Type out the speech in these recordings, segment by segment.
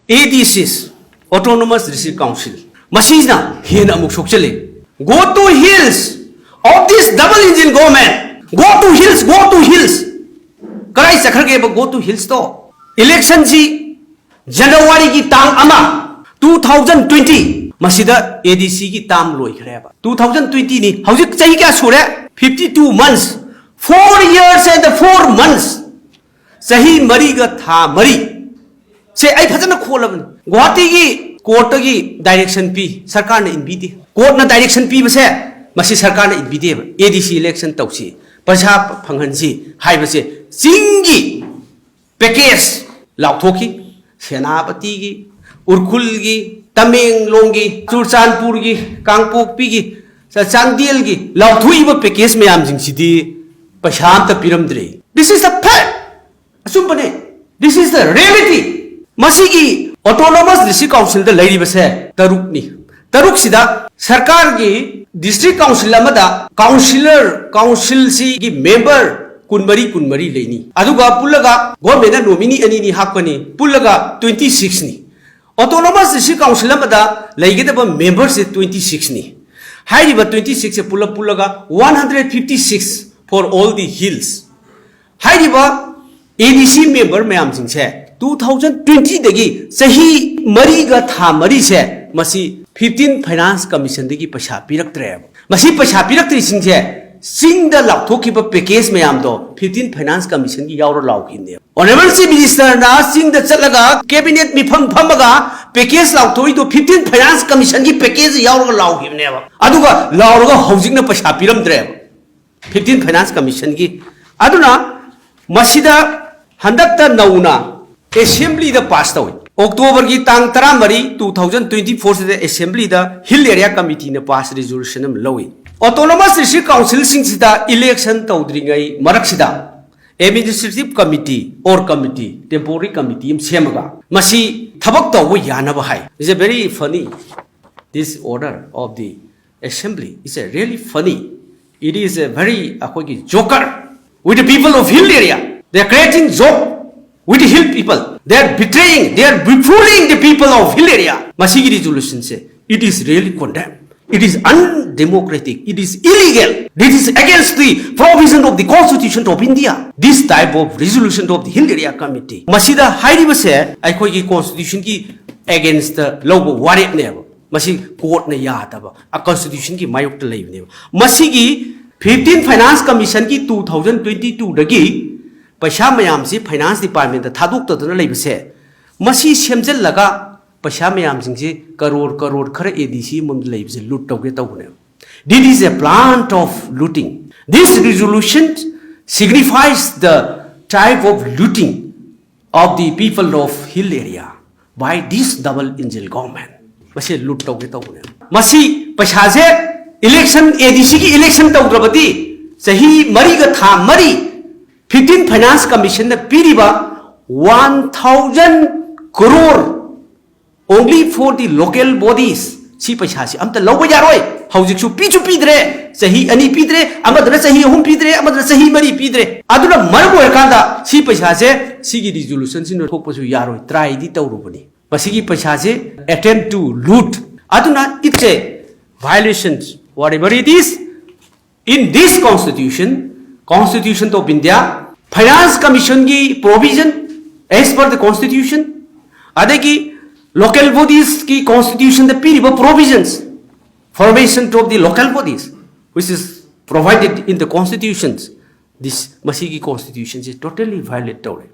ADCs, Autonomous District Council. Masina, Hina Muksukchele. Go to hills of this double engine government. Go to hills, go to hills. Karai Sakrage, go to hills to. Election ji January ki tang ama 2020. Masida ADC ki tam loi khreba. 2020 ni. Howjik chahi kya sure? 52 months. 4 years and 4 months. Sahi mari ga tha mari. Say I phajana kholabani. Guwahati ki court ki direction pi sarkar ne inbidi. Court na direction pi base masi sarkar ne inbidi. ADC election tausi. Prasha phanghansi haibase singi package lauthoki senapati ki urkhul ki Tamenglong ki Churchandpur ki Kangpokpi ki Chandel ki lauthui ba package mayam jing sidi pasham ta piramdre. This is the fact. Asumpane. This is the reality. Masigi autonomous district council the lady base taruk ni. Taruk sida sarkar ki district council amada council si ki member kunmari leni. Aduga pullaga government nominee ani ni hakani pullaga 26 ni. Autonomous district council amada laigedaba members 26 ni. Hairiba 26 pullaga 156 for all the hills. Hairiba ADC member mayam singse 2020 dagi sahi mari ga tha mari se masi 15 finance commission dagi pasha piraktre masi pasha piraktri singse sing the lauthoki ba package mayam do 15 finance commission gi yauro laukine honorable chief minister na sing the chalaga cabinet mi phamaga package lauthoi do 15 finance commission gi package yauro laukine aduga lauraga housing na pasha piramdre 15 finance commission gi aduna masida handakta nauna Assembly the passed away. October ki tang taramari 2024 se Assembly the Hill Area Committee ne pass resolution lowi. Autonomous District Council singsida election tawdringai maraksida Administrative Committee or Committee Temporary Committee semaga. Masi thabak tawu yanaba hai. It's a very funny. This order of the Assembly is a really funny. It is a very joker with the people of Hill Area. They are creating joke with the hill people. They are betraying, they are befooling the people of hill area. Masigi resolution say, it is really condemned. It is undemocratic. It is illegal. This is against the provision of the Constitution of India. This type of resolution of the Hill Area Committee. Masida hairiba se, aikoi Constitution ki against the logo warrior never. Masi court ne yataba. A Constitution ki mayok to leave never. Masigi 15 Finance Commission ki 2022 dagi Pasha mayam si finance department the thaduk to the labise. Masi shemzel laga Pasha mayam singsi karor khara ADC mund labs loot tawne. This is a plant of looting. This resolution signifies the type of looting of the people of hill area by this double engine government. Masi loot tawne. Masi Pasha se election ADC ki election tawdrabati sahi mari ga tha mari 15 Finance Commission the piriba 1,000 crore only for the local bodies. Si paisa si amta logo yaroi. Housing su pichu pidre sahi ani pidre amadra sahi hum pidre amadra sahi mari pidre. Aduna marbo erkanda si paisa se sigi resolution si no thokpasu yaroi try di tawrubani. Basigi paisa se attempt to loot. Aduna it's a violations whatever it is in this Constitution of India, Finance Commission ki provision as per the Constitution, ade ki local bodies ki Constitution the period provisions, formation of the local bodies, which is provided in the constitutions. This Masigi Constitution is totally violated.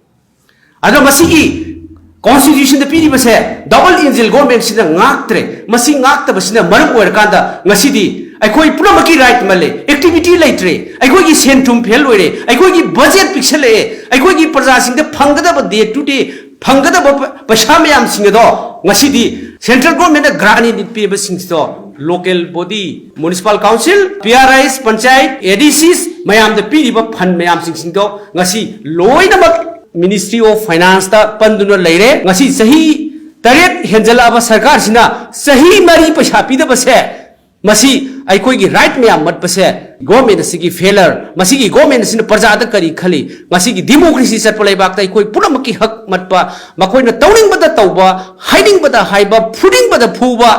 Ado Masigi Constitution the period say double engine government sina ngaktre, Masing ngakta basina maram oerkanda ngasidi. Aikoi puramaki right male activity laitre aikoi gi sentum phel oire aikoi gi budget pixel e aikoi gi praja sing de phangada ba day to day phangada ba paisa mayam sing do ngasidi central government grant ni pe ba sing do local body municipal council PRIs panchayat ADCs mayam de pi ba fund mayam sing do ngasi loina ba Ministry of Finance ta panduna leire ngasi sahi taret henjala ba sarkar sina sahi mari paisa pi da ba se masi ꯑꯩꯈꯣꯏꯒꯤ right ꯃꯌꯥꯝ ꯃꯠꯄꯁꯦ government ꯑꯁꯤꯒꯤ ꯐꯦꯂꯔ ꯃꯁꯤꯒꯤ government ꯑꯁꯤꯅ ꯄ꯭ꯔꯖꯥꯗ ꯀꯔꯤ ꯈꯜꯂꯤ ꯃꯁꯤꯒꯤ democracy ꯆꯠꯄ ꯂꯩꯕꯥꯛꯇ ꯑꯩꯈꯣꯏ ꯄꯨꯝꯅꯃꯛꯀꯤ ꯍꯛ ꯃꯠꯄ ꯃꯈꯣꯏꯅ ꯇꯧꯅꯤꯡꯕꯗ ꯇꯧꯕ ꯍꯥꯏꯅꯤꯡꯕꯗ ꯍꯥꯏꯕ ꯐꯨꯅꯤꯡꯕꯗ ꯐꯨꯕ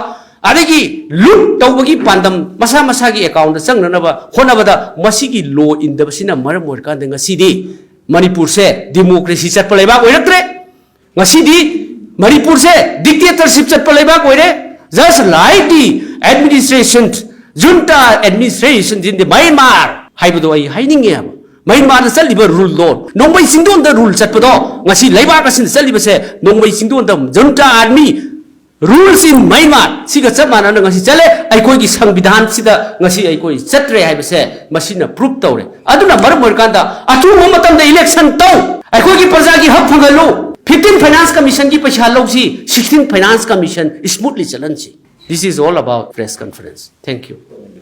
ꯑꯗꯒꯤ ꯂꯨꯠ ꯇꯧꯕꯒꯤ ꯄꯥꯟꯗꯝ ꯃꯁꯥ ꯃꯁꯥꯒꯤ ꯑꯦꯀꯥꯎꯟꯗ ꯆꯪꯅꯅꯕ ꯍꯣꯠꯅꯕꯗ ꯃꯁꯤꯒꯤ ꯂꯣ ꯏꯟꯗꯕꯁꯤꯅ ꯃꯔꯝ ꯑꯣꯏꯔꯀꯥꯟꯗ ꯉꯁꯤꯗꯤ ꯃꯅꯤꯄꯨꯔꯁꯦ ꯗꯦꯃꯣꯀ꯭ꯔꯦꯁꯤ ꯆꯠꯄ ꯂꯩꯕꯥꯛ ꯑꯣꯏꯔꯛꯇ꯭ꯔꯦ ꯉꯁꯤꯗꯤ ꯃꯅꯤꯄꯨꯔꯁꯦ ꯗꯤꯛꯇꯦꯇꯔꯁꯤꯞ ꯆꯠꯄ ꯂꯩꯕꯥꯛ ꯑꯣꯏꯔꯦ just like the administration junta administration in the Myanmar haibado ai haininge haba Myanmar da chaliba rule law nongbai singdon da rule chatpado ngasi leibak asin chaliba se nongbai singdon da junta army rules in Myanmar siga chamana na ngasi chale aikoi gi samvidhan sida ngasi aikoi chatre haibase masina proof tawre aduna maram morkanda atu matam da election taw aikoi gi praja gi hak phangalo 15 Finance Commission की पैसा लौसी 16 Finance Commission smoothly चलन सी. This is all about press conference. Thank you.